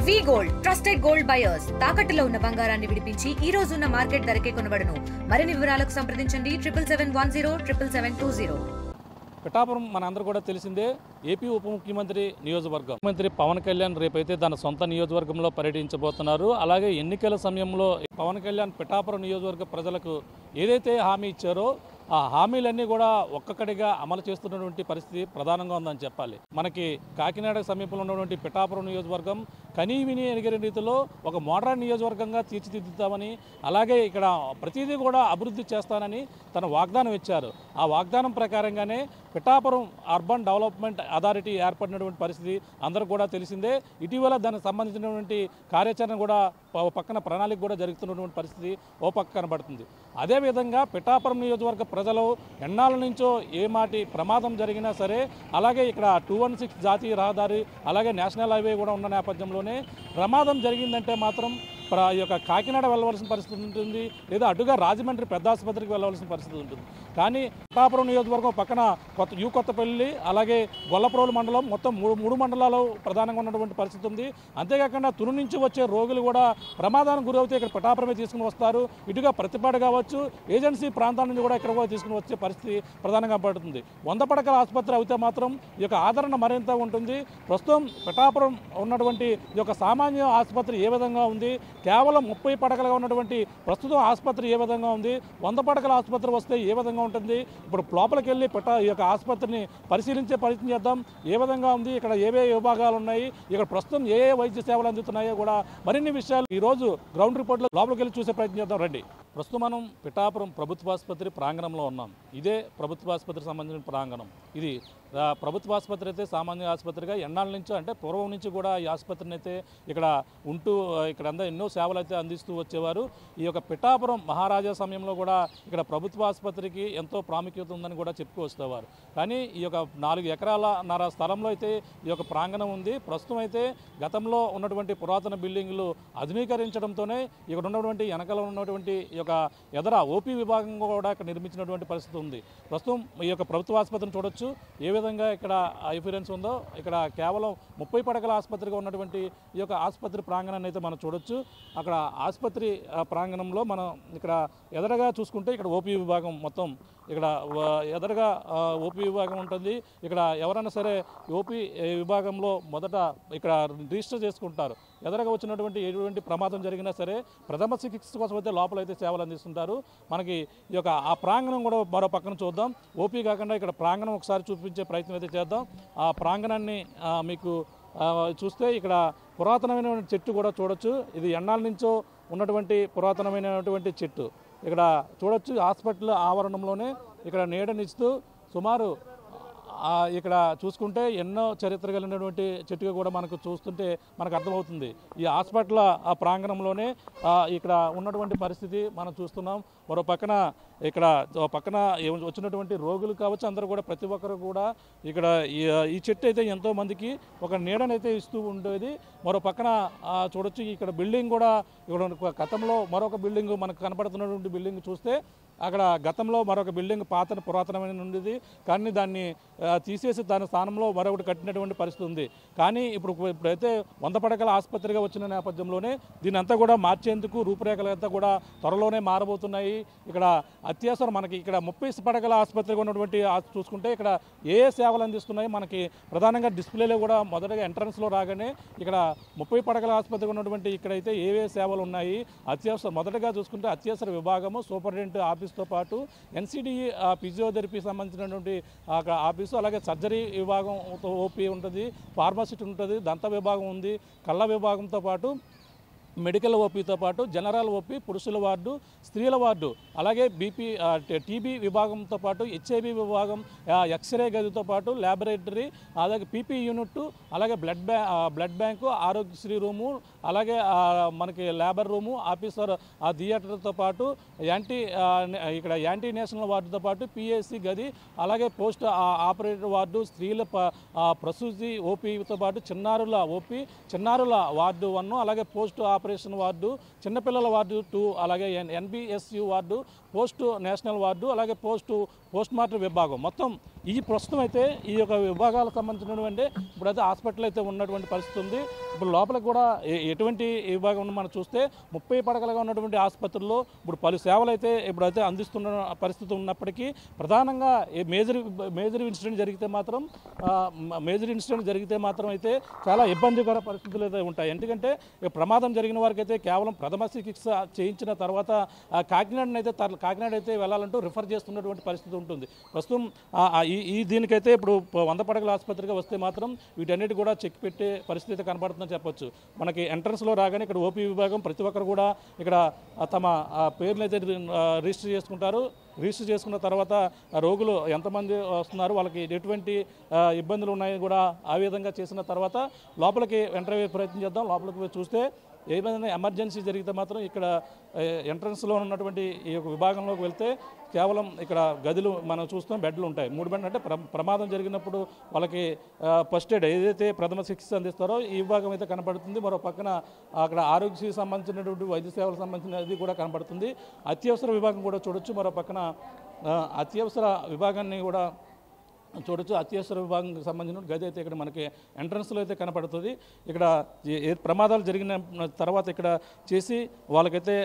వి gold trusted gold buyers తాకట్టులో ఉన్న బంగారాన్ని విడిపించి ఈ రోజు ఉన్న మార్కెట్ ధరకే కొనబడును. మరిన్ని వివరాలకు సంప్రదించండి 77107720. పిఠాపురం మనందరూ కూడా తెలిసిందే. ఏపీ ఉప ముఖ్యమంత్రి నియోజకవర్గం ముఖ్యమంత్రి పవన్ కళ్యాణ్ రేపైతే తన సొంత నియోజకవర్గంలో పర్యటించబోతున్నారు. అలాగే ఎన్నికల సమయంలో పవన్ కళ్యాణ్ పిఠాపురం నియోజకవర్గ ప్రజలకు ఏదైతే హామీ ఇచ్చారో ఆ హామీలన్నీ కూడా ఒక్కొక్కటిగా అమలు చేస్తున్నటువంటి పరిస్థితి ప్రధానంగా ఉందని చెప్పాలి. మనకి కాకినాడ సమీపంలో ఉన్నటువంటి పిఠాపురం నియోజకవర్గం కనీవిని ఎరిగిన రీతిలో ఒక మోడర్న్ నియోజకవర్గంగా తీర్చిదిద్దుతామని, అలాగే ఇక్కడ ప్రతిదీ కూడా అభివృద్ధి చేస్తానని తన వాగ్దానం ఇచ్చారు. ఆ వాగ్దానం ప్రకారంగానే పిఠాపురం అర్బన్ డెవలప్మెంట్ అథారిటీ ఏర్పడినటువంటి పరిస్థితి అందరూ కూడా తెలిసిందే. ఇటీవల దానికి సంబంధించినటువంటి కార్యాచరణ కూడా పక్కన ప్రణాళిక కూడా జరుగుతున్నటువంటి పరిస్థితి ఓ పక్క కనబడుతుంది. అదేవిధంగా పిఠాపురం నియోజకవర్గ ప్రజలు ఎన్నాళ్ళ నుంచో ఏ మాటి ప్రమాదం జరిగినా సరే, అలాగే ఇక్కడ 216 జాతీయ రహదారి అలాగే నేషనల్ హైవే కూడా ఉన్న నేపథ్యంలోనే ప్రమాదం జరిగిందంటే మాత్రం ఈ యొక్క కాకినాడ వెళ్ళవలసిన పరిస్థితి ఉంటుంది, లేదా అటుగా రాజమండ్రి పెద్ద ఆసుపత్రికి వెళ్ళవలసిన పరిస్థితి ఉంటుంది. కానీ పిఠాపురం నియోజకవర్గం పక్కన కొత్తపల్లి అలాగే గొల్లప్రోలు మండలం మొత్తం మూడు మండలాలు ప్రధానంగా ఉన్నటువంటి పరిస్థితి ఉంది. అంతేకాకుండా తుని నుంచి వచ్చే రోగులు కూడా ప్రమాదానికి గురవుతే ఇక్కడ పిఠాపురమే తీసుకుని వస్తారు. ఇటుగా ప్రతిపాడు కావచ్చు, ఏజెన్సీ ప్రాంతాల నుంచి కూడా ఇక్కడ కూడా తీసుకుని వచ్చే పరిస్థితి ప్రధానంగా పడుతుంది. 100 పడకల ఆసుపత్రి అయితే మాత్రం ఈ యొక్క ఆదరణ మరింత ఉంటుంది. ప్రస్తుతం పిఠాపురం ఉన్నటువంటి ఈ యొక్క సామాన్య ఆసుపత్రి ఏ విధంగా ఉంది, కేవలం 30 పడకలుగా ఉన్నటువంటి ప్రస్తుతం ఆసుపత్రి ఏ విధంగా ఉంది, 100 పడకల ఆసుపత్రి వస్తే ఏ విధంగా ఉంటుంది, ఇప్పుడు లోపలికి వెళ్ళి ఈ యొక్క ఆసుపత్రిని పరిశీలించే ప్రయత్నం చేద్దాం. ఏ విధంగా ఉంది, ఇక్కడ ఏవే విభాగాలు ఉన్నాయి, ఇక్కడ ప్రస్తుతం ఏ వైద్య సేవలు అందుతున్నాయో కూడా మరిన్ని విషయాలు ఈరోజు గ్రౌండ్ రిపోర్ట్లో లోపలికి వెళ్ళి చూసే ప్రయత్నం చేద్దాం రండి. ప్రస్తుతం మనం పిఠాపురం ప్రభుత్వ ఆసుపత్రి ప్రాంగణంలో ఉన్నాం. ఇదే ప్రభుత్వ ఆసుపత్రికి సంబంధించిన ప్రాంగణం. ఇది ప్రభుత్వ ఆసుపత్రి అయితే సామాన్య ఆసుపత్రిగా ఎన్నాళ్ళ నుంచో, అంటే పూర్వం నుంచి కూడా ఈ ఆసుపత్రిని అయితే ఇక్కడ ఉంటూ ఇక్కడ ఎన్నో సేవలు అయితే అందిస్తూ వచ్చేవారు. ఈ యొక్క పిఠాపురం మహారాజా సమయంలో కూడా ఇక్కడ ప్రభుత్వ ఆసుపత్రికి ఎంతో ప్రాముఖ్యత ఉందని కూడా చెప్పుకు వస్తేవారు. కానీ ఈ యొక్క 4 ఎకరాలన్నర స్థలంలో అయితే ఈ యొక్క ప్రాంగణం ఉంది. ప్రస్తుతం అయితే గతంలో ఉన్నటువంటి పురాతన బిల్డింగ్లు ఆధునీకరించడంతోనే ఇక్కడ ఉన్నటువంటి వెనకాల ఉన్నటువంటి ఈ యొక్క ఎదర ఓపీ విభాగం కూడా ఇక్కడ నిర్మించినటువంటి పరిస్థితి ఉంది. ప్రస్తుతం ఈ యొక్క ప్రభుత్వ ఆసుపత్రిని చూడొచ్చు ఏ విధంగా ఇక్కడ ఎఫిరెన్స్ ఉందో. ఇక్కడ కేవలం 30 పడకల ఆసుపత్రిగా ఉన్నటువంటి ఈ యొక్క ఆసుపత్రి ప్రాంగణాన్ని అయితే మనం చూడొచ్చు. అక్కడ ఆసుపత్రి ప్రాంగణంలో మనం ఇక్కడ ఎదరగా చూసుకుంటే ఇక్కడ ఓపీ విభాగం మొత్తం ఇక్కడ ఎదరగా ఓపీ విభాగం ఉంటుంది. ఇక్కడ ఎవరైనా సరే ఓపీ విభాగంలో మొదట ఇక్కడ రిజిస్టర్ చేసుకుంటారు. ఎదరగా వచ్చినటువంటి ఎటువంటి ప్రమాదం జరిగినా సరే ప్రథమ చికిత్స కోసం అయితే లోపలైతే సేవలు అందిస్తుంటారు. మనకి ఈ యొక్క ఆ ప్రాంగణం కూడా మరో పక్కన చూద్దాం. ఓపీ కాకుండా ఇక్కడ ప్రాంగణం ఒకసారి చూపించే ప్రయత్నం అయితే చేద్దాం. ఆ ప్రాంగణాన్ని మీకు చూస్తే ఇక్కడ పురాతనమైన చెట్టు కూడా చూడొచ్చు. ఇది ఎన్నాళ్ళ నుంచో ఉన్నటువంటి పురాతనమైనటువంటి చెట్టు ఇక్కడ చూడొచ్చు. హాస్పిటల్ ఆవరణంలోనే ఇక్కడ నీడనిస్తూ సుమారు ఇక్కడ చూసుకుంటే ఎన్నో చరిత్ర కలిగినటువంటి చెట్టుగా కూడా మనకు చూస్తుంటే మనకు అర్థమవుతుంది. ఈ హాస్పిటల్ ఆ ప్రాంగణంలోనే ఇక్కడ ఉన్నటువంటి పరిస్థితి మనం చూస్తున్నాం. మరో పక్కన ఇక్కడ పక్కన వచ్చినటువంటి రోగులు కావచ్చు, అందరూ కూడా ప్రతి ఒక్కరు కూడా ఇక్కడ ఈ చెట్టు అయితే ఎంతో మందికి ఒక నీడనైతే ఇస్తూ ఉండేది. మరో పక్కన చూడొచ్చు ఇక్కడ బిల్డింగ్ కూడా ఇక్కడ గతంలో మరొక బిల్డింగ్ మనకు కనపడుతున్నటువంటి బిల్డింగ్ చూస్తే అక్కడ గతంలో మరొక బిల్డింగ్ పురాతనమైన ఉండేది. కానీ దాన్ని తీసేసి దాని స్థానంలో మరొకటి కట్టినటువంటి పరిస్థితి ఉంది. కానీ ఇప్పుడైతే 100 పడకల ఆసుపత్రిగా వచ్చిన నేపథ్యంలోనే దీని అంతా కూడా మార్చేందుకు రూపురేఖలంతా కూడా త్వరలోనే మారబోతున్నాయి. ఇక్కడ అత్యవసరం మనకి ఇక్కడ 30 పడకల ఆసుపత్రిగా ఉన్నటువంటి చూసుకుంటే ఇక్కడ ఏ సేవలు అందిస్తున్నాయి మనకి ప్రధానంగా డిస్ప్లేలో కూడా మొదటగా ఎంట్రన్స్లో రాగానే ఇక్కడ 30 పడకల ఆసుపత్రిగా ఉన్నటువంటి ఇక్కడైతే ఏవే సేవలు ఉన్నాయి. మొదటగా చూసుకుంటే అత్యవసర విభాగము, సూపరింటెండెంట్ ఆఫీస్తో పాటు ఎన్సిడిఈ ఫిజియోథెరపీ సంబంధించినటువంటి ఆఫీసు, అలాగే సర్జరీ విభాగం ఓపీ ఉంటుంది, ఫార్మసిటీ ఉంటుంది, దంత విభాగం ఉంది, కళ్ళ విభాగంతో పాటు మెడికల్ ఓపీతో పాటు జనరల్ ఓపీ, పురుషుల వార్డు, స్త్రీల వార్డు, అలాగే టీబీ విభాగంతో పాటు హెచ్ఐవి విభాగం, ఎక్స్రే గదితో పాటు ల్యాబొరేటరీ, అలాగే పీపీ యూనిట్, అలాగే బ్లడ్ బ్యాంకు, ఆరోగ్యశ్రీ రూము, అలాగే మనకి లేబర్ రూము, ఆఫీసర్ థియేటర్తో పాటు ఇక్కడ యాంటీ నేషనల్ వార్డుతో పాటు పిఎస్సి గది, అలాగే పోస్ట్ ఆపరేటర్ వార్డు, స్త్రీల ప్రసూతి ఓపీతో పాటు చిన్నారుల ఓపీ, చిన్నారుల వార్డు 1, అలాగే పోస్ట్ ఆపరేషన్ వార్డు, చిన్నపిల్లల వార్డు 2, అలాగే ఎన్బిఎస్యు వార్డు, పోస్ట్ నేషనల్ వార్డు, అలాగే పోస్ట్ మార్టం విభాగం మొత్తం ఈ ప్రస్తుతం అయితే ఈ యొక్క విభాగాలకు సంబంధించినటువంటి ఇప్పుడైతే హాస్పిటల్ అయితే ఉన్నటువంటి పరిస్థితి ఉంది. ఇప్పుడు లోపలికి కూడా ఎటువంటి విభాగం మనం చూస్తే 30 పడకలుగా ఉన్నటువంటి ఆసుపత్రుల్లో ఇప్పుడు పలు సేవలు అయితే ఇప్పుడైతే అందిస్తున్న పరిస్థితి ఉన్నప్పటికీ ప్రధానంగా మేజర్ ఇన్సిడెంట్ జరిగితే మాత్రం అయితే చాలా ఇబ్బందికర పరిస్థితులు అయితే ఉంటాయి. ఎందుకంటే ప్రమాదం జరిగిన వారికి అయితే కేవలం ప్రథమ చికిత్స చేయించిన తర్వాత కాకినాడ అయితే వెళ్ళాలంటూ రిఫర్ చేస్తున్నటువంటి పరిస్థితి ఉంటుంది. ప్రస్తుతం దీనికైతే ఇప్పుడు 100 పడకల ఆసుపత్రిగా వస్తే మాత్రం వీటన్నిటి కూడా చెక్ పెట్టే పరిస్థితి కనబడుతుందని చెప్పొచ్చు. మనకి ఎంట్రన్స్లో రాగానే ఇక్కడ ఓపీ విభాగం ప్రతి ఒక్కరు కూడా ఇక్కడ తమ పేర్లు అయితే రిజిస్టర్ చేసుకుంటారు. రిజిస్టర్ చేసుకున్న తర్వాత రోగులు ఎంతమంది వస్తున్నారు, వాళ్ళకి ఎటువంటి ఇబ్బందులు ఉన్నాయో కూడా ఆ విధంగా చేసిన తర్వాత లోపలికి ఎంటర్ అయ్యే ప్రయత్నం చేద్దాం. లోపలికి చూస్తే ఏమైనా ఎమర్జెన్సీ జరిగితే మాత్రం ఇక్కడ ఎంట్రన్స్లో ఉన్నటువంటి ఈ యొక్క విభాగంలోకి వెళ్తే కేవలం ఇక్కడ గదులు మనం చూస్తాం, బెడ్లు ఉంటాయి. 3 బెడ్లు అంటే ప్రమాదం జరిగినప్పుడు వాళ్ళకి ఫస్ట్ ఎయిడ్ ఏదైతే ప్రథమ చికిత్స అందిస్తారో ఈ విభాగం అయితే కనపడుతుంది. మరో పక్కన అక్కడ ఆరోగ్యశ్రీకి సంబంధించినటువంటి వైద్య సేవలకు సంబంధించినది కూడా కనపడుతుంది. అత్యవసర విభాగం కూడా చూడొచ్చు. మరో పక్కన అత్యవసర విభాగాన్ని కూడా చూడొచ్చు. అత్యవసర విభాగానికి సంబంధించిన గది అయితే ఇక్కడ మనకి ఎంట్రన్స్లో అయితే కనపడుతుంది. ఇక్కడ ప్రమాదాలు జరిగిన తర్వాత ఇక్కడ చేసి వాళ్ళకైతే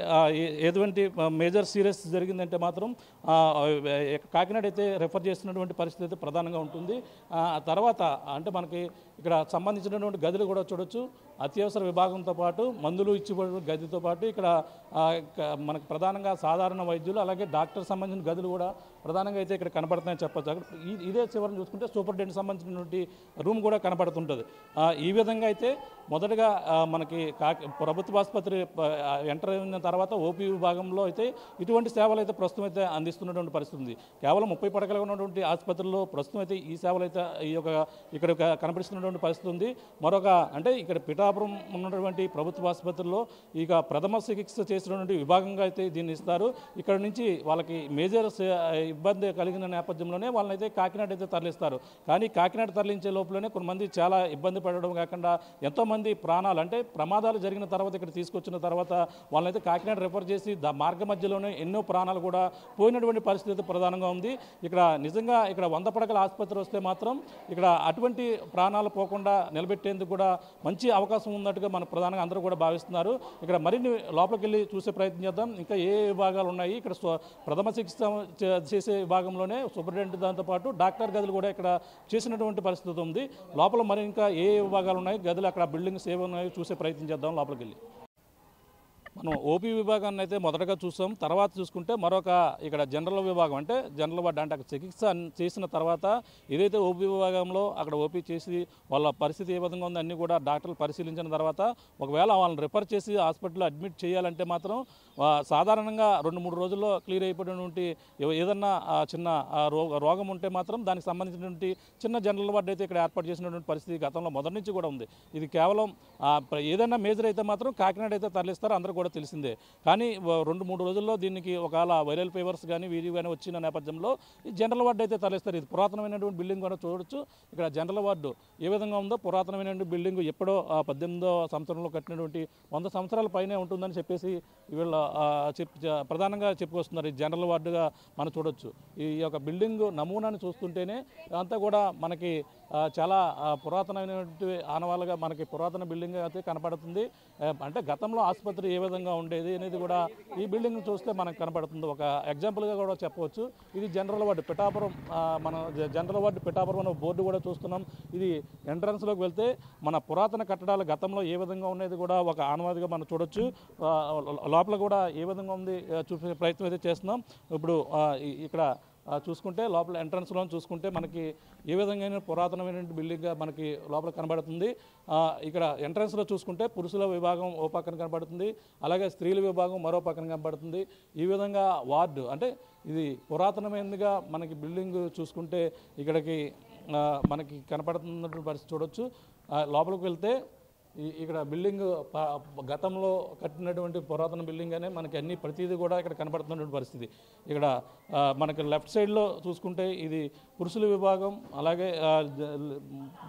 ఎటువంటి మేజర్ సీరియస్ జరిగిందంటే మాత్రం కాకినాడ అయితే రెఫర్ చేస్తున్నటువంటి పరిస్థితి అయితే ప్రధానంగా ఉంటుంది. ఆ తర్వాత అంటే మనకి ఇక్కడ సంబంధించినటువంటి గదులు కూడా చూడొచ్చు. అత్యవసర విభాగంతో పాటు మందులు ఇచ్చిపోయే గదితో పాటు ఇక్కడ మనకు ప్రధానంగా సాధారణ వైద్యులు అలాగే డాక్టర్ సంబంధించిన గదులు కూడా ప్రధానంగా అయితే ఇక్కడ కనపడుతున్నాయని చెప్పచ్చు. అక్కడ ఇదే చివరిని చూసుకుంటే సూపరింటెండెంట్ సంబంధించినటువంటి రూమ్ కూడా కనపడుతుంటుంది. ఈ విధంగా అయితే మొదటగా మనకి ప్రభుత్వ ఆసుపత్రి ఎంటర్ అయిన తర్వాత ఓపీ విభాగంలో అయితే ఇటువంటి సేవలు అయితే ప్రస్తుతం అయితే అందిస్తున్నటువంటి పరిస్థితి ఉంది. కేవలం 30 పడకలుగా ఉన్నటువంటి ఆసుపత్రుల్లో ప్రస్తుతం అయితే ఈ సేవలు అయితే ఇక్కడ కనిపిస్తున్నటువంటి పరిస్థితి ఉంది. మరొక అంటే ఇక్కడ పిఠాపురం ఉన్నటువంటి ప్రభుత్వ ఆసుపత్రుల్లో ఇక ప్రథమ చికిత్స చేసినటువంటి విభాగంగా అయితే దీన్ని ఇస్తారు. ఇక్కడ నుంచి వాళ్ళకి మేజర్ ఇబ్బంది కలిగిన నేపథ్యంలోనే వాళ్ళని అయితే కాకినాడ అయితే తరలిస్తారు. కానీ కాకినాడ తరలించే లోపలనే కొంతమంది చాలా ఇబ్బంది పడడం కాకుండా ఎంతోమంది ప్రాణాలు అంటే ప్రమాదాలు జరిగిన తర్వాత ఇక్కడ తీసుకొచ్చిన తర్వాత వాళ్ళనైతే కాకినాడ రెఫర్ చేసి మార్గ మధ్యలోనే ఎన్నో ప్రాణాలు కూడా పోయినటువంటి పరిస్థితి ప్రధానంగా ఉంది. ఇక్కడ నిజంగా ఇక్కడ 100 పడకల ఆసుపత్రి వస్తే మాత్రం ఇక్కడ అటువంటి ప్రాణాలు పోకుండా నిలబెట్టేందుకు కూడా మంచి అవకాశం ఉన్నట్టుగా మన ప్రధానంగా అందరూ కూడా భావిస్తున్నారు. ఇక్కడ మరిన్ని లోపలికి వెళ్ళి చూసే ప్రయత్నం చేద్దాం. ఇంకా ఏ విభాగాలు ఉన్నాయి, ఇక్కడ ప్రథమ చికిత్స చేసే విభాగంలోనే సూపరింటెండెంట్ దాంతోపాటు డాక్టర్ గదులు కూడా ఇక్కడ చేసినటువంటి పరిస్థితి ఉంది. లోపల మరి ఇంకా ఏ విభాగాలు ఉన్నాయి, గదులు అక్కడ బిల్డింగ్స్ ఏవి ఉన్నాయో చూసే ప్రయత్నం చేద్దాం. లోపలికి వెళ్ళి మనం ఓపీ విభాగాన్ని అయితే మొదటగా చూసాం. తర్వాత చూసుకుంటే మరొక ఇక్కడ జనరల్ విభాగం అంటే జనరల్ వార్డు అంటే అక్కడ చికిత్స చేసిన తర్వాత ఏదైతే ఓపీ విభాగంలో అక్కడ ఓపీ చేసి వాళ్ళ పరిస్థితి ఏ విధంగా ఉందో అన్నీ కూడా డాక్టర్లు పరిశీలించిన తర్వాత ఒకవేళ వాళ్ళని రిఫర్ చేసి హాస్పిటల్లో అడ్మిట్ చేయాలంటే మాత్రం సాధారణంగా 2-3 రోజుల్లో క్లియర్ అయిపోయినటువంటి ఏదన్నా చిన్న రోగం ఉంటే మాత్రం దానికి సంబంధించినటువంటి చిన్న జనరల్ వార్డు అయితే ఇక్కడ ఏర్పాటు చేసినటువంటి పరిస్థితి గతంలో మొదటి నుంచి కూడా ఉంది. ఇది కేవలం ఏదైనా మేజర్ అయితే మాత్రం కాకినాడ అయితే తరలిస్తారు, అందరూ కూడా తెలిసిందే. కానీ 2-3 రోజుల్లో దీనికి ఒకవేళ వైరల్ ఫీవర్స్ కానీ వీరి కానీ వచ్చిన నేపథ్యంలో ఈ జనరల్ వార్డు అయితే తరలిస్తారు. ఇది పురాతనమైనటువంటి బిల్డింగ్ కూడా చూడొచ్చు. ఇక్కడ జనరల్ వార్డు ఏ విధంగా ఉందో పురాతనమైనటువంటి బిల్డింగ్ ఎప్పుడో 18వ సంవత్సరంలో కట్టినటువంటి 100 సంవత్సరాల పైనే ఉంటుందని చెప్పేసి వీళ్ళ ప్రధానంగా చెప్పుకొస్తున్నారు. ఈ జనరల్ వార్డుగా మనం చూడొచ్చు. ఈ యొక్క బిల్డింగ్ నమూనాను చూస్తుంటేనే అంతా కూడా మనకి చాలా పురాతనమైనటువంటి ఆనవాళ్ళగా మనకి పురాతన బిల్డింగ్ అయితే కనపడుతుంది. అంటే గతంలో ఆసుపత్రి ఏ విధంగా ఉండేది అనేది కూడా ఈ బిల్డింగ్ చూస్తే మనకు కనపడుతుంది. ఒక ఎగ్జాంపుల్గా కూడా చెప్పవచ్చు. ఇది జనరల్ వార్డు పిఠాపురం, మన జనరల్ వార్డు పిఠాపురం అనే బోర్డు కూడా చూస్తున్నాం. ఇది ఎంట్రన్స్లోకి వెళ్తే మన పురాతన కట్టడాలు గతంలో ఏ విధంగా ఉండేది కూడా ఒక ఆనవాదిగా మనం చూడొచ్చు. లోపల కూడా ఏ విధంగా ఉంది చూసే ప్రయత్నం అయితే చేస్తున్నాం. ఇప్పుడు ఇక్కడ చూసుకుంటే లోపల ఎంట్రన్స్లో చూసుకుంటే మనకి ఏ విధంగా పురాతనమైన బిల్డింగ్గా మనకి లోపల కనబడుతుంది. ఇక్కడ ఎంట్రన్స్లో చూసుకుంటే పురుషుల విభాగం ఓ పక్కన కనబడుతుంది, అలాగే స్త్రీల విభాగం మరో పక్కన కనబడుతుంది. ఈ విధంగా వార్డు అంటే ఇది పురాతనమైనదిగా మనకి బిల్డింగ్ చూసుకుంటే ఇక్కడికి మనకి కనపడుతున్నటువంటి పరిస్థితి చూడొచ్చు. లోపలికి వెళ్తే ఇక్కడ బిల్డింగ్ గతంలో కట్టినటువంటి పురాతన బిల్డింగ్ అనే మనకి అన్ని ప్రతిదీ కూడా ఇక్కడ కనబడుతున్నటువంటి పరిస్థితి. ఇక్కడ మనకి లెఫ్ట్ సైడ్లో చూసుకుంటే ఇది పురుషుల విభాగం, అలాగే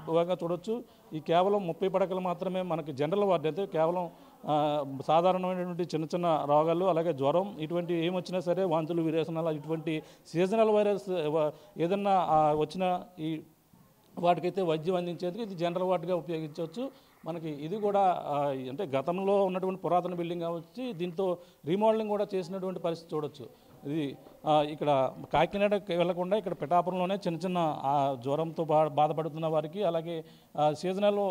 విభాగంగా చూడొచ్చు. ఈ కేవలం 30 పడకలు మాత్రమే మనకి జనరల్ వార్డు అయితే కేవలం సాధారణమైనటువంటి చిన్న చిన్న రోగాలు అలాగే జ్వరం ఇటువంటి ఏమొచ్చినా సరే వాంతులు విరేచనాలు ఇటువంటి సీజనల్ వైరస్ ఏదన్నా వచ్చినా ఈ వాటికైతే వైద్యం అందించేందుకు ఇది జనరల్ వార్డుగా ఉపయోగించవచ్చు. మనకి ఇది కూడా అంటే గతంలో ఉన్నటువంటి పురాతన బిల్డింగ్ కావచ్చు, దీంతో రీమోడలింగ్ కూడా చేసినటువంటి పరిస్థితి చూడొచ్చు. ఇది ఇక్కడ కాకినాడకి వెళ్లకుండా ఇక్కడ పిఠాపురంలోనే చిన్న చిన్న జ్వరంతో బాధపడుతున్న వారికి అలాగే సీజనల్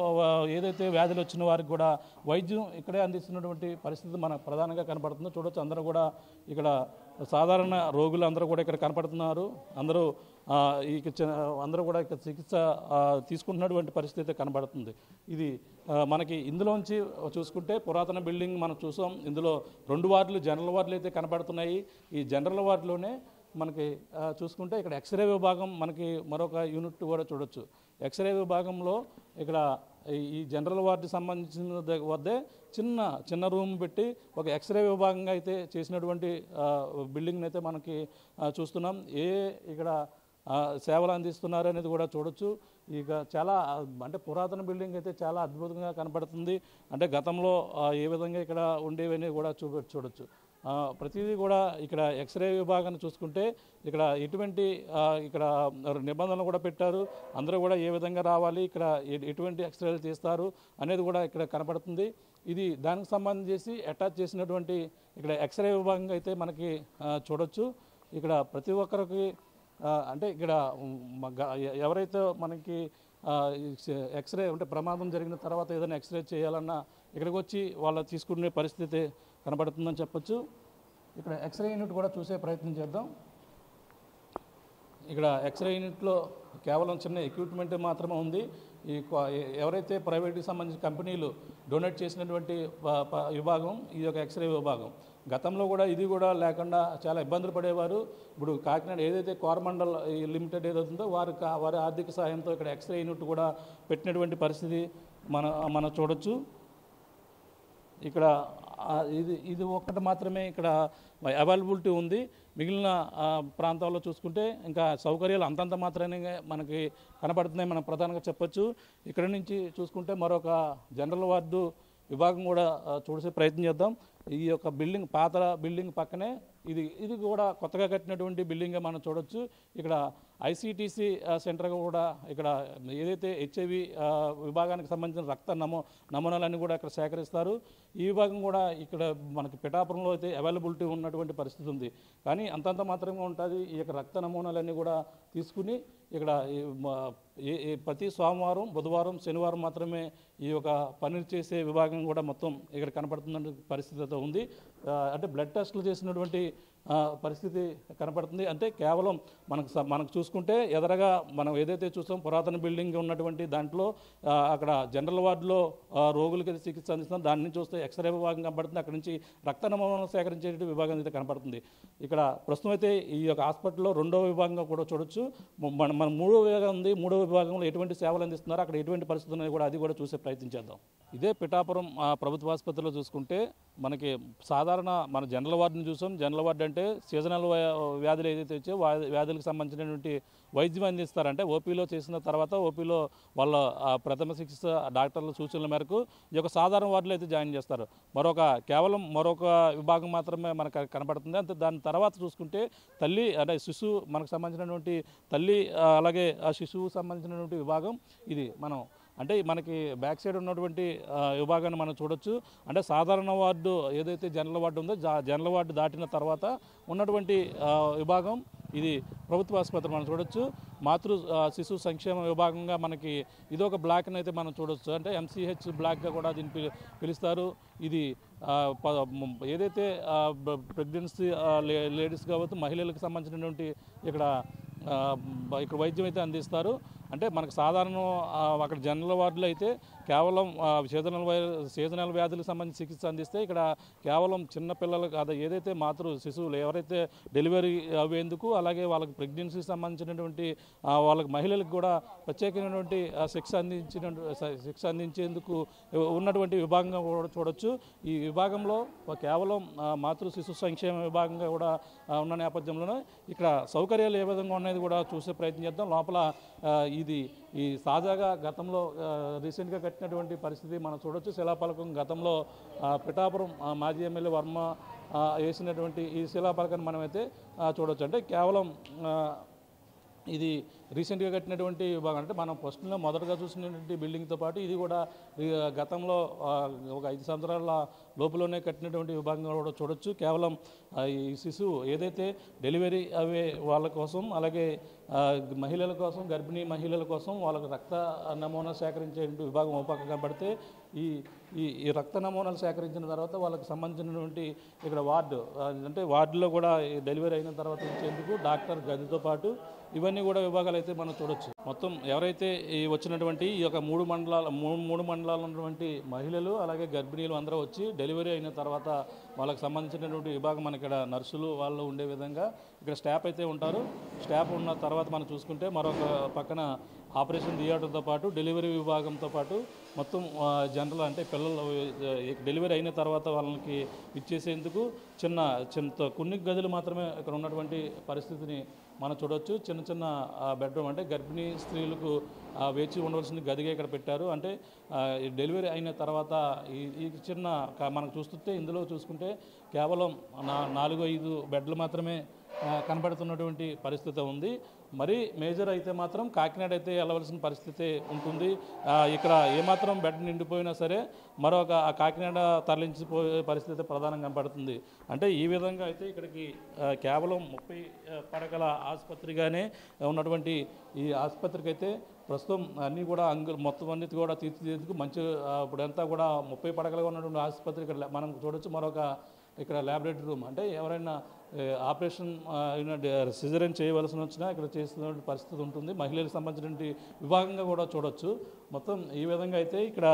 ఏదైతే వ్యాధులు వచ్చిన వారికి కూడా వైద్యం ఇక్కడే అందిస్తున్నటువంటి పరిస్థితి మనకు ప్రధానంగా కనపడుతుందో చూడొచ్చు. అందరూ కూడా ఇక్కడ సాధారణ రోగులు అందరూ కూడా ఇక్కడ కనపడుతున్నారు. అందరూ అందరూ కూడా ఇక్కడ చికిత్స తీసుకుంటున్నటువంటి పరిస్థితి కనబడుతుంది. ఇది మనకి ఇందులోంచి చూసుకుంటే పురాతన బిల్డింగ్ మనం చూసాం. ఇందులో 2 వార్డులు జనరల్ వార్డులు అయితే కనబడుతున్నాయి. ఈ జనరల్ వార్డులోనే మనకి చూసుకుంటే ఇక్కడ ఎక్స్రే విభాగం మనకి మరొక యూనిట్ కూడా చూడొచ్చు. ఎక్స్రే విభాగంలో ఇక్కడ ఈ జనరల్ వార్డుకి సంబంధించిన వద్దే చిన్న రూమ్ పెట్టి ఒక ఎక్స్రే విభాగంగా అయితే చేసినటువంటి బిల్డింగ్ని అయితే మనకి చూస్తున్నాం. ఇక్కడ సేవలు అందిస్తున్నారు అనేది కూడా చూడొచ్చు. ఇక చాలా అంటే పురాతన బిల్డింగ్ అయితే చాలా అద్భుతంగా కనపడుతుంది. అంటే గతంలో ఏ విధంగా ఇక్కడ ఉండేవని కూడా చూడొచ్చు. ప్రతిదీ కూడా ఇక్కడ ఎక్స్రే విభాగాన్ని చూసుకుంటే ఇక్కడ ఎటువంటి ఇక్కడ నిబంధనలు కూడా పెట్టారు. అందరూ కూడా ఏ విధంగా రావాలి, ఇక్కడ ఎటువంటి ఎక్స్రేలు తీస్తారు అనేది కూడా ఇక్కడ కనపడుతుంది. ఇది దానికి సంబంధించి అటాచ్ చేసినటువంటి ఇక్కడ ఎక్స్రే విభాగంగా అయితే మనకి చూడొచ్చు. ఇక్కడ ప్రతి ఒక్కరికి అంటే ఇక్కడ ఎవరైతే మనకి ఎక్స్రే అంటే ప్రమాదం జరిగిన తర్వాత ఏదైనా ఎక్స్రే చేయాలన్నా ఇక్కడికి వచ్చి వాళ్ళు తీసుకునే పరిస్థితి కనబడుతుందని చెప్పొచ్చు. ఇక్కడ ఎక్స్రే యూనిట్ కూడా చూసే ప్రయత్నం చేద్దాం. ఇక్కడ ఎక్స్రే యూనిట్లో కేవలం చిన్న ఎక్విప్మెంట్ మాత్రమే ఉంది. ఎవరైతే ప్రైవేట్కి సంబంధించిన కంపెనీలు డొనేట్ చేసినటువంటి విభాగం ఈ యొక్క ఎక్స్రే విభాగం. గతంలో కూడా ఇది కూడా లేకుండా చాలా ఇబ్బందులు పడేవారు. ఇప్పుడు కాకినాడ ఏదైతే కోరమండల్ లిమిటెడ్ ఏదవుతుందో వారి ఆర్థిక సహాయంతో ఇక్కడ ఎక్స్రే యూనిట్ కూడా పెట్టినటువంటి పరిస్థితి మనం చూడొచ్చు. ఇక్కడ ఇది ఒక్కటి మాత్రమే ఇక్కడ అవైలబిలిటీ ఉంది. మిగిలిన ప్రాంతాల్లో చూసుకుంటే ఇంకా సౌకర్యాలు అంతంత మాత్రమే మనకి కనబడుతున్నాయి మనం ప్రధానంగా చెప్పొచ్చు. ఇక్కడ నుంచి చూసుకుంటే మరొక జనరల్ వార్డు విభాగం కూడా చూసే ప్రయత్నం చేద్దాం. ఈ యొక్క బిల్డింగ్ పాత బిల్డింగ్ పక్కనే ఇది కూడా కొత్తగా కట్టినటువంటి బిల్డింగ్గా మనం చూడొచ్చు. ఇక్కడ ఐసీటీసీ సెంటర్గా కూడా ఇక్కడ ఏదైతే హెచ్ఐవి విభాగానికి సంబంధించిన రక్త నమూనాలన్నీ కూడా ఇక్కడ సేకరిస్తారు. ఈ విభాగం కూడా ఇక్కడ మనకి పిఠాపురంలో అయితే అవైలబిలిటీ ఉన్నటువంటి పరిస్థితి ఉంది. కానీ అంతంత మాత్రమే ఉంటుంది. ఈ యొక్క రక్త నమూనాలన్నీ కూడా తీసుకుని ఇక్కడ ప్రతి సోమవారం, బుధవారం, శనివారం మాత్రమే ఈ యొక్క పనులు చేసే విభాగం కూడా మొత్తం ఇక్కడ కనపడుతున్న పరిస్థితితో ఉంది. అంటే బ్లడ్ టెస్టులు చేసినటువంటి పరిస్థితి కనపడుతుంది. అంటే కేవలం మనకు చూసుకుంటే ఎదరగా మనం ఏదైతే చూస్తాం పురాతన బిల్డింగ్ ఉన్నటువంటి దాంట్లో అక్కడ జనరల్ వార్డులో రోగులకి చికిత్స అందిస్తున్నాం. దాని నుంచి చూస్తే ఎక్స్రే విభాగం కనపడుతుంది. అక్కడ నుంచి రక్త నమూనాలు సేకరించే విభాగం అయితే కనపడుతుంది. ఇక్కడ ప్రస్తుతం అయితే ఈ యొక్క హాస్పిటల్లో 2వ విభాగంగా కూడా చూడొచ్చు. మన 3వ విభాగం ఉంది. 3వ విభాగంలో ఎటువంటి సేవలు అందిస్తున్నారు, అక్కడ ఎటువంటి పరిస్థితులు ఉన్నాయి కూడా అది కూడా చూసే ప్రయత్నం చేద్దాం. ఇదే పిఠాపురం ప్రభుత్వ ఆసుపత్రిలో చూసుకుంటే మనకి సాధారణ మన జనరల్ వార్డుని చూసాం. జనరల్ వార్డు అంటే సీజనల్ వ్యాధులు ఏదైతే వచ్చాయో వ్యాధులకు సంబంధించినటువంటి వైద్యం అందిస్తారంటే ఓపీలో చేసిన తర్వాత ఓపీలో వాళ్ళ ప్రథమ చికిత్స డాక్టర్ల సూచనల మేరకు ఈ యొక్క సాధారణ వార్డులో అయితే జాయిన్ చేస్తారు. కేవలం మరొక విభాగం మాత్రమే మనకు కనపడుతుంది. అంతే దాని తర్వాత చూసుకుంటే తల్లి అంటే శిశువు మనకు సంబంధించినటువంటి తల్లి అలాగే ఆ శిశువు సంబంధించినటువంటి విభాగం ఇది అంటే మనకి బ్యాక్ సైడ్ ఉన్నటువంటి విభాగాన్ని మనం చూడొచ్చు. అంటే సాధారణ వార్డు ఏదైతే జనరల్ వార్డు ఉందో జనరల్ వార్డు దాటిన తర్వాత ఉన్నటువంటి విభాగం ఇది ప్రభుత్వ ఆసుపత్రి మనం చూడొచ్చు. మాతృ శిశు సంక్షేమ విభాగంగా మనకి ఇదొక బ్లాక్ని అయితే మనం చూడొచ్చు. అంటే ఎంసీహెచ్ బ్లాక్గా కూడా దీన్ని పిలుస్తారు. ఇది ఏదైతే ప్రెగ్నెన్సీ లేడీస్ కావచ్చు మహిళలకు సంబంధించినటువంటి ఇక్కడ వైద్యం అయితే అందిస్తారు. అంటే మనకు సాధారణ అక్కడ జనరల్ వార్డులో అయితే కేవలం సీజనల్ వ్యాధులకు సంబంధించి చికిత్స అందిస్తే ఇక్కడ కేవలం చిన్నపిల్లలకు అది ఏదైతే మాతృ శిశువులు ఎవరైతే డెలివరీ అయ్యేందుకు అలాగే వాళ్ళకి ప్రెగ్నెన్సీకి సంబంధించినటువంటి వాళ్ళకి మహిళలకు కూడా ప్రత్యేకమైనటువంటి శిక్ష అందించేందుకు ఉన్నటువంటి విభాగంగా కూడా చూడొచ్చు. ఈ విభాగంలో కేవలం మాతృ శిశు సంక్షేమ విభాగంగా కూడా ఉన్న నేపథ్యంలోనే ఇక్కడ సౌకర్యాలు ఏ విధంగా ఉన్నది కూడా చూసే ప్రయత్నం చేద్దాం. లోపల ఈ ఈ తాజాగా గతంలో రీసెంట్గా కట్టినటువంటి పరిస్థితి మనం చూడొచ్చు. శిలాఫలకం గతంలో పిఠాపురం మాజీ ఎమ్మెల్యే వర్మ వేసినటువంటి ఈ శిలాఫలకాన్ని మనమైతే చూడొచ్చు. అంటే కేవలం ఇది రీసెంట్గా కట్టినటువంటి విభాగం. అంటే మనం ఫస్ట్లో మొదటగా చూసినటువంటి బిల్డింగ్తో పాటు ఇది కూడా గతంలో ఒక 5 సంవత్సరాల లోపులోనే కట్టినటువంటి విభాగంగా కూడా చూడొచ్చు. కేవలం ఈ శిశువు ఏదైతే డెలివరీ అవే వాళ్ళ కోసం, అలాగే మహిళల కోసం, గర్భిణీ మహిళల కోసం వాళ్ళకు రక్త నమూనా సేకరించే విభాగం ఒక పక్క కనబడితే ఈ రక్త నమూనాలు సేకరించిన తర్వాత వాళ్ళకి సంబంధించినటువంటి ఇక్కడ వార్డు, అంటే వార్డులో కూడా డెలివరీ అయిన తర్వాత ఇచ్చేందుకు డాక్టర్ గదితో పాటు ఇవన్నీ కూడా విభాగాలు అయితే మనం చూడొచ్చు. మొత్తం ఎవరైతే ఈ వచ్చినటువంటి ఈ యొక్క మూడు మండలాలు ఉన్నటువంటి మహిళలు అలాగే గర్భిణీలు అందరూ వచ్చి డెలివరీ అయిన తర్వాత వాళ్ళకి సంబంధించినటువంటి విభాగం మన ఇక్కడ నర్సులు వాళ్ళు ఉండే విధంగా ఇక్కడ స్టాఫ్ అయితే ఉంటారు. స్టాఫ్ ఉన్న తర్వాత మనం చూసుకుంటే మరొక పక్కన ఆపరేషన్ థియేటర్తో పాటు డెలివరీ విభాగంతో పాటు మొత్తం జనరల్ అంటే పిల్లలు డెలివరీ అయిన తర్వాత వాళ్ళకి ఇచ్చేసేందుకు చిన్న కొన్ని గదులు మాత్రమే ఇక్కడ ఉన్నటువంటి పరిస్థితిని మనం చూడవచ్చు. చిన్న బెడ్రూమ్ అంటే గర్భిణీ స్త్రీలకు వేచి ఉండవలసిన గదిగా ఇక్కడ పెట్టారు. అంటే డెలివరీ అయిన తర్వాత ఈ చిన్న మనకు చూస్తుంటే ఇందులో చూసుకుంటే కేవలం 4-5 బెడ్లు మాత్రమే కనబడుతున్నటువంటి పరిస్థితి ఉంది. మరి మేజర్ అయితే మాత్రం కాకినాడ అయితే వెళ్ళవలసిన పరిస్థితి ఉంటుంది. ఇక్కడ ఏమాత్రం బెడ్ నిండిపోయినా సరే మరొక కాకినాడ తరలించిపోయే పరిస్థితి ప్రధానంగా కనబడుతుంది. అంటే ఈ విధంగా అయితే ఇక్కడికి కేవలం 30 పడకల ఆసుపత్రిగానే ఉన్నటువంటి ఈ ఆసుపత్రికి అయితే ప్రస్తుతం అన్నీ కూడా మొత్తం అన్నిటి కూడా తీర్చిదిద్దేందుకు మంచి ఇప్పుడంతా కూడా 30 పడకలుగా ఉన్నటువంటి ఆసుపత్రి ఇక్కడ మనం చూడొచ్చు. మరొక ఇక్కడ ల్యాబొరేటరీ రూమ్, అంటే ఎవరైనా ఆపరేషన్ సిజరేన్ చేయవలసి వచ్చినా ఇక్కడ చేస్తున్న పరిస్థితి ఉంటుంది. మహిళలకు సంబంధించినటువంటి విభాగంగా కూడా చూడొచ్చు. మొత్తం ఈ విధంగా అయితే ఇక్కడ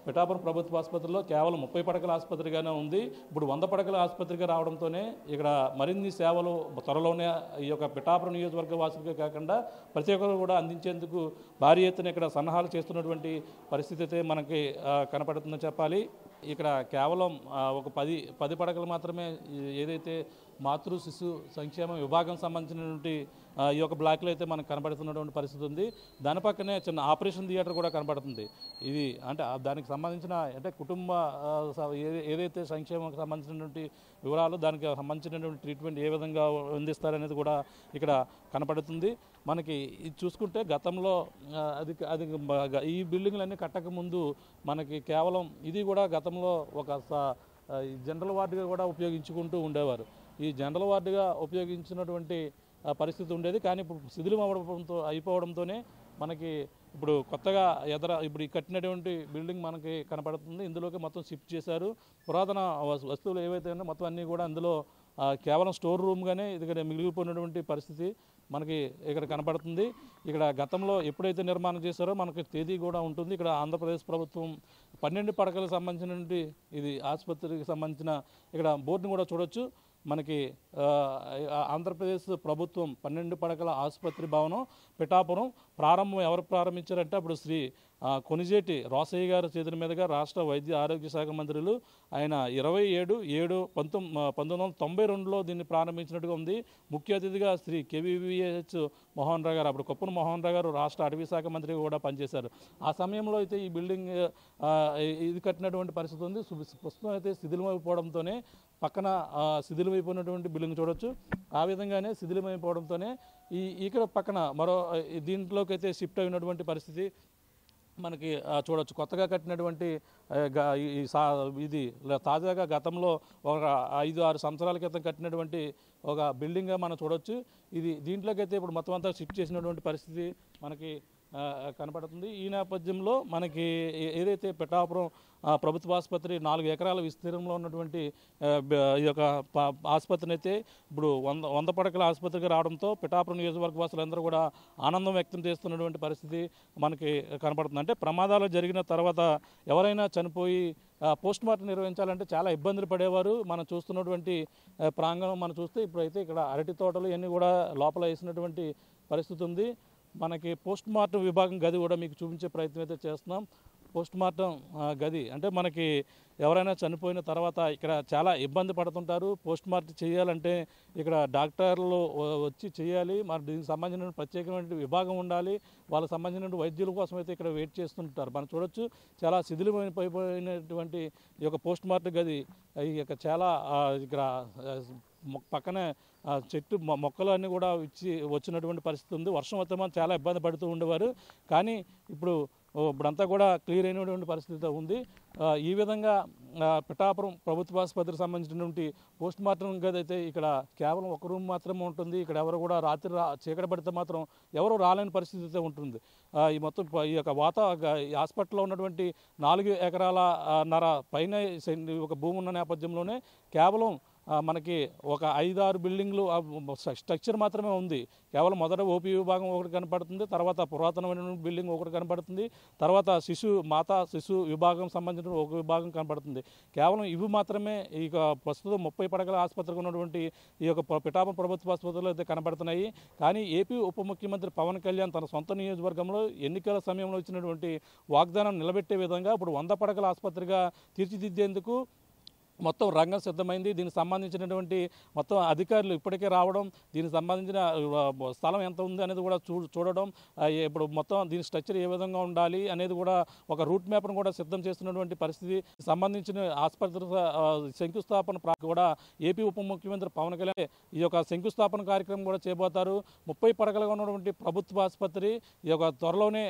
పిఠాపురం ప్రభుత్వ ఆసుపత్రిలో కేవలం 30 పడకల ఆసుపత్రిగానే ఉంది. ఇప్పుడు 100 పడకల ఆసుపత్రిగా రావడంతోనే ఇక్కడ మరిన్ని సేవలు త్వరలోనే ఈ యొక్క పిఠాపురం నియోజకవర్గ వాసులకే కాకుండా ప్రతి ఒక్కరు కూడా అందించేందుకు భారీ ఎత్తున ఇక్కడ సన్నాహాలు చేస్తున్నటువంటి పరిస్థితి అయితే మనకి కనపడుతుందని చెప్పాలి. ఇక్కడ కేవలం ఒక 10 పడకలు మాత్రమే ఏదైతే మాతృ శిశు సంక్షేమ విభాగం సంబంధించినటువంటి ఈ యొక్క బ్లాక్లో అయితే మనకు కనబడుతున్నటువంటి పరిస్థితి ఉంది. దాని పక్కనే చిన్న ఆపరేషన్ థియేటర్ కూడా కనబడుతుంది. ఇది అంటే దానికి సంబంధించిన అంటే కుటుంబ ఏదైతే సంక్షేమానికి సంబంధించినటువంటి వివరాలు, దానికి సంబంధించినటువంటి ట్రీట్మెంట్ ఏ విధంగా అందిస్తారనేది కూడా ఇక్కడ కనపడుతుంది. మనకి ఇది చూసుకుంటే గతంలో అది ఈ బిల్డింగ్లన్నీ కట్టక ముందు మనకి కేవలం ఇది కూడా గతంలో ఒక జనరల్ వార్డుగా కూడా ఉపయోగించుకుంటూ ఉండేవారు. ఈ జనరల్ వార్డుగా ఉపయోగించినటువంటి పరిస్థితి ఉండేది. కానీ ఇప్పుడు శిథిలం అయిపోవడంతోనే మనకి ఇప్పుడు కొత్తగా ఇప్పుడు ఈ కట్టినటువంటి బిల్డింగ్ మనకి కనపడుతుంది. ఇందులోకి మొత్తం షిఫ్ట్ చేశారు. పురాతన వస్తువులు ఏవైతే ఉన్నాయో మొత్తం అన్నీ కూడా అందులో కేవలం స్టోర్ రూమ్గానే ఇక్కడ మిగిలిపోయినటువంటి పరిస్థితి మనకి ఇక్కడ కనపడుతుంది. ఇక్కడ గతంలో ఎప్పుడైతే నిర్మాణం చేశారో మనకి తేదీ కూడా ఉంటుంది. ఇక్కడ ఆంధ్రప్రదేశ్ ప్రభుత్వం 12 పడకలకు సంబంధించినటువంటి ఇది ఆసుపత్రికి సంబంధించిన ఇక్కడ బోర్డుని కూడా చూడొచ్చు. మనకి ఆంధ్రప్రదేశ్ ప్రభుత్వం 12 పడకల ఆసుపత్రి భవనం పిఠాపురం ప్రారంభం ఎవరు ప్రారంభించారంటే అప్పుడు శ్రీ కొనిజేటి రోసయ్య గారి చేతుల మీదుగా రాష్ట్ర వైద్య ఆరోగ్య శాఖ మంత్రులు ఆయన 27/7/1992లో దీన్ని ప్రారంభించినట్టుగా ఉంది. ముఖ్య అతిథిగా శ్రీ కేవీవీహెచ్ మోహన్ రావు గారు, అప్పుడు కొప్పున మోహన్ రావు గారు రాష్ట్ర అటవీ శాఖ మంత్రిగా కూడా పనిచేశారు. ఆ సమయంలో అయితే ఈ బిల్డింగ్ ఇది కట్టినటువంటి పరిస్థితి ఉంది. ప్రస్తుతం అయితే శిథిలమైపోవడంతోనే పక్కన శిథిలమైపోయినటువంటి బిల్డింగ్ చూడొచ్చు. ఆ విధంగానే శిథిలమైపోవడంతోనే ఇక్కడ పక్కన మరో దీంట్లోకి అయితే షిఫ్ట్ అయినటువంటి పరిస్థితి మనకి చూడొచ్చు. కొత్తగా కట్టినటువంటి ఇది తాజాగా గతంలో ఒక 5-6 సంవత్సరాల క్రితం కట్టినటువంటి ఒక బిల్డింగ్గా మనం చూడొచ్చు. దీంట్లోకి అయితే ఇప్పుడు మొత్తం అంతా షిఫ్ట్ చేసినటువంటి పరిస్థితి మనకి కనపడుతుంది. ఈ నేపథ్యంలో మనకి ఏదైతే పిఠాపురం ప్రభుత్వ ఆసుపత్రి 4 ఎకరాల విస్తీర్ణంలో ఉన్నటువంటి ఈ యొక్క ఆసుపత్రిని అయితే ఇప్పుడు 100 పడకల ఆసుపత్రికి రావడంతో పిఠాపురం నియోజకవర్గ వాసులందరూ కూడా ఆనందం వ్యక్తం చేస్తున్నటువంటి పరిస్థితి మనకి కనపడుతుంది. అంటే ప్రమాదాలు జరిగిన తర్వాత ఎవరైనా చనిపోయి పోస్ట్ మార్టం నిర్వహించాలంటే చాలా ఇబ్బందులు పడేవారు. మనం చూస్తున్నటువంటి ప్రాంగణం మనం చూస్తే ఇప్పుడైతే ఇక్కడ అరటి తోటలు ఇవన్నీ కూడా లోపల వేసినటువంటి పరిస్థితి ఉంది. మనకి పోస్ట్ మార్టం విభాగం గది కూడా మీకు చూపించే ప్రయత్నం అయితే చేస్తున్నాం. పోస్ట్ మార్టం గది అంటే మనకి ఎవరైనా చనిపోయిన తర్వాత ఇక్కడ చాలా ఇబ్బంది పడుతుంటారు. పోస్ట్ మార్టం చేయాలంటే ఇక్కడ డాక్టర్లు వచ్చి చేయాలి. మరి దీనికి సంబంధించిన ప్రత్యేకమైన విభాగం ఉండాలి. వాళ్ళకి సంబంధించిన వైద్యుల కోసం అయితే ఇక్కడ వెయిట్ చేస్తుంటారు. మనం చూడొచ్చు చాలా శిథిలమైపోయినటువంటి ఈ యొక్క పోస్ట్ మార్టం గది ఈ యొక్క చాలా ఇక్కడ పక్కనే చెట్టు మొక్కలు అన్నీ కూడా వచ్చినటువంటి పరిస్థితి ఉంది. వర్షం వస్తే మనం చాలా ఇబ్బంది పడుతూ ఉండేవారు. కానీ ఇప్పుడంతా కూడా క్లియర్ అయినటువంటి పరిస్థితి ఉంది. ఈ విధంగా పిఠాపురం ప్రభుత్వ ఆసుపత్రికి సంబంధించినటువంటి పోస్ట్ మార్టం గది అయితే ఇక్కడ కేవలం ఒక రూమ్ మాత్రమే ఉంటుంది. ఇక్కడ ఎవరు కూడా రాత్రి చీకటి పడితే మాత్రం ఎవరు రాలేని పరిస్థితి అయితే ఉంటుంది. ఈ మొత్తం ఈ యొక్క ఈ హాస్పిటల్లో ఉన్నటువంటి 4 ఎకరాల నర పైన ఒక భూమి ఉన్న నేపథ్యంలోనే కేవలం మనకి ఒక 5-6 బిల్డింగ్లు స్ట్రక్చర్ మాత్రమే ఉంది. కేవలం మొదట ఓపీ విభాగం ఒకటి కనపడుతుంది, తర్వాత పురాతనమైన బిల్డింగ్ ఒకటి కనపడుతుంది, తర్వాత మాతా శిశు విభాగం సంబంధించిన ఒక విభాగం కనపడుతుంది. కేవలం ఇవి మాత్రమే ఈ ప్రస్తుతం 30 పడకల ఆసుపత్రికి ఉన్నటువంటి ఈ యొక్క పిఠాపురం ప్రభుత్వ ఆసుపత్రిలో అయితే కనపడుతున్నాయి. కానీ ఏపీ ఉప ముఖ్యమంత్రి పవన్ కళ్యాణ్ తన సొంత నియోజకవర్గంలో ఎన్నికల సమయంలో ఇచ్చినటువంటి వాగ్దానం నిలబెట్టే విధంగా ఇప్పుడు 100 పడకల ఆసుపత్రిగా తీర్చిదిద్దేందుకు మొత్తం రంగం సిద్ధమైంది. దీనికి సంబంధించినటువంటి మొత్తం అధికారులు ఇప్పటికే రావడం, దీనికి సంబంధించిన స్థలం ఎంత ఉంది అనేది కూడా చూడడం, ఇప్పుడు మొత్తం దీని స్ట్రక్చర్ ఏ విధంగా ఉండాలి అనేది కూడా ఒక రూట్ మ్యాప్ను కూడా సిద్ధం చేస్తున్నటువంటి పరిస్థితి. సంబంధించిన ఆసుపత్రి శంకుస్థాపన కూడా ఏపీ ఉప ముఖ్యమంత్రి పవన్ కళ్యాణ్ ఈ యొక్క శంకుస్థాపన కార్యక్రమం కూడా చేయబోతారు. 30 పడకలుగా ఉన్నటువంటి ప్రభుత్వ ఆసుపత్రి ఈ యొక్క త్వరలోనే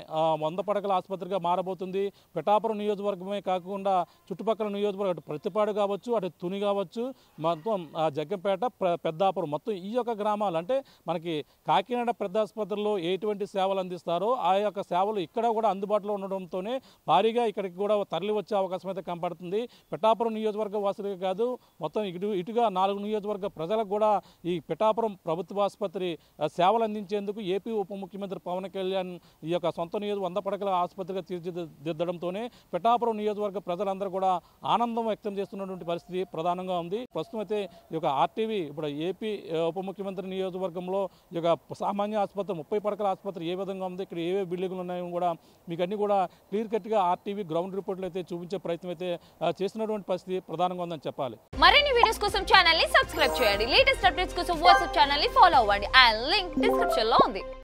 100 పడకల ఆసుపత్రిగా మారబోతుంది. పిఠాపురం నియోజకవర్గమే కాకుండా చుట్టుపక్కల నియోజకవర్గం ప్రతిపాడు కావచ్చు, అటు తుని కావచ్చు, మొత్తం జగ్గంపేట, పెద్దాపురం, మొత్తం ఈ యొక్క గ్రామాలు అంటే మనకి కాకినాడ పెద్ద ఆసుపత్రిలో ఎటువంటి సేవలు అందిస్తారో ఆ యొక్క సేవలు ఇక్కడ కూడా అందుబాటులో ఉండడంతోనే భారీగా ఇక్కడికి కూడా తరలి వచ్చే అవకాశం అయితే కనపడుతుంది. పిఠాపురం నియోజకవర్గ వాసులకే కాదు, మొత్తం ఇటుగా 4 నియోజకవర్గ ప్రజలకు కూడా ఈ పిఠాపురం ప్రభుత్వ ఆసుపత్రి సేవలు అందించేందుకు ఏపీ ఉప ముఖ్యమంత్రి పవన్ కళ్యాణ్ ఈ యొక్క సొంత 100 పడకల ఆసుపత్రిగా తీర్చిదిద్దడంతోనే పిఠాపురం నియోజకవర్గ ప్రజలందరూ కూడా ఆనందం వ్యక్తం చేస్తున్నటువంటి పరిస్థితి ప్రధానంగా ఉంది. ప్రస్తుతం అయితే ఈ యొక్క ఆర్టీవీ ఇప్పుడు ఏపీ ఉప ముఖ్యమంత్రి నియోజకవర్గంలో ఈ యొక్క సామాన్య ఆసుపత్రి 30 పడకల ఆసుపత్రి ఏ విధంగా ఉంది, ఇక్కడ ఏవే బిల్డింగ్లు ఉన్నాయో కూడా మీకు అన్ని కూడా క్లియర్ కట్గా ఆర్టీవీ గ్రౌండ్ రిపోర్ట్లు అయితే చూపించే ప్రయత్నం అయితే చేస్తున్నటువంటి పరిస్థితి ప్రధానంగా ఉందని చెప్పాలి. మరిన్ని వీడియోస్ కోసం ఛానల్ ని సబ్స్క్రైబ్ చేయండి. లేటెస్ట్ అప్డేట్స్ కోసం వాట్సాప్ ఛానల్ ని ఫాలో అవ్వండి. ఆ లింక్ డిస్క్రిప్షన్ లో ఉంది.